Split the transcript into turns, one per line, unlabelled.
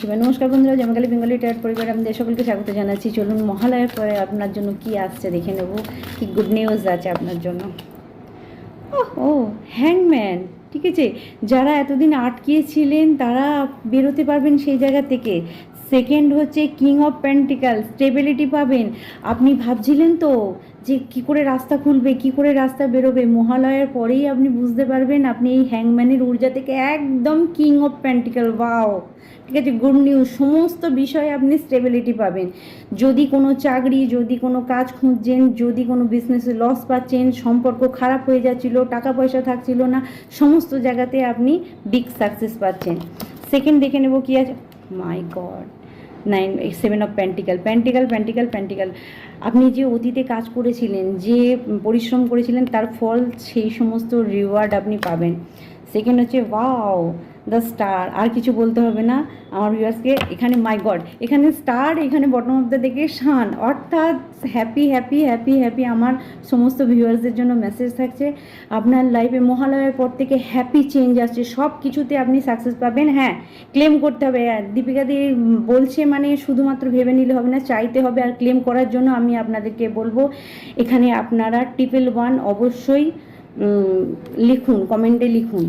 শিবা। নমস্কার বন্ধুরা, জমাকালী Bengali tyre পরিবারে আমাদের সকলকে স্বাগত জানাচ্ছি। চলুন মহালয়ার পরে আপনার জন্য কি আসছে দেখে নেব, কি গুড নিউজ আছে আপনার জন্য। ও হ্যাংম্যান, ঠিক আছে। যারা এতদিন আটকিয়েছিলেন তারা বেরোতে পারবেন সেই জায়গা থেকে। সেকেন্ড হচ্ছে কিং অফ পেন্টিকাল, স্টেবিলিটি পাবেন। আপনি ভাবছিলেন তো যে কি করে রাস্তা খুলবে, কি করে রাস্তা বেরোবে, মহালয়ার পরেই আপনি বুঝতে পারবেন আপনি এই হ্যাংম্যানের ঊর্জা থেকে একদম কিং অফ পেন্টিকাল। ওয়াও, ঠিক আছে, গুড নিউজ। সমস্ত বিষয়ে আপনি স্টেবিলিটি পাবেন। যদি কোনো চাকরি, যদি কোনো কাজ খুঁজছেন, যদি কোনো বিজনেসে লস পাচ্ছেন, সম্পর্ক খারাপ হয়ে যাচ্ছিল, টাকা পয়সা থাকছিল না, সমস্ত জায়গাতে আপনি বিগ সাকসেস পাচ্ছেন। সেকেন্ড দেখে নেব কি আছে। My God, 7 of pentacles, pentacles pentacles pentacles. আপনি যে অতীতে কাজ করেছিলেন, যে পরিশ্রম করেছিলেন, তার ফল, সেই সমস্ত রিওয়ার্ড আপনি পাবেন। সেকেন্ড হচ্ছে ওয়াও, দ্য স্টার। আর কিছু বলতে হবে না আমার ভিউয়ার্সকে। এখানে মাই গড, এখানে স্টার, এখানে বটম অফ দ্য দেখে সান, অর্থাৎ হ্যাপি হ্যাপি হ্যাপি হ্যাপি। আমার সমস্ত ভিউয়ার্সদের জন্য মেসেজ থাকছে, আপনার লাইফে মহালয়ার পর থেকে হ্যাপি চেঞ্জ আসছে, সব কিছুতে আপনি সাকসেস পাবেন। হ্যাঁ, ক্লেম করতে হবে। দীপিকা দি বলছে মানে শুধুমাত্র ভেবে নিলে হবে না, চাইতে হবে। আর ক্লেম করার জন্য আমি আপনাদেরকে বলবো, এখানে আপনারা 111 অবশ্যই লিখুন, কমেন্টে লিখুন।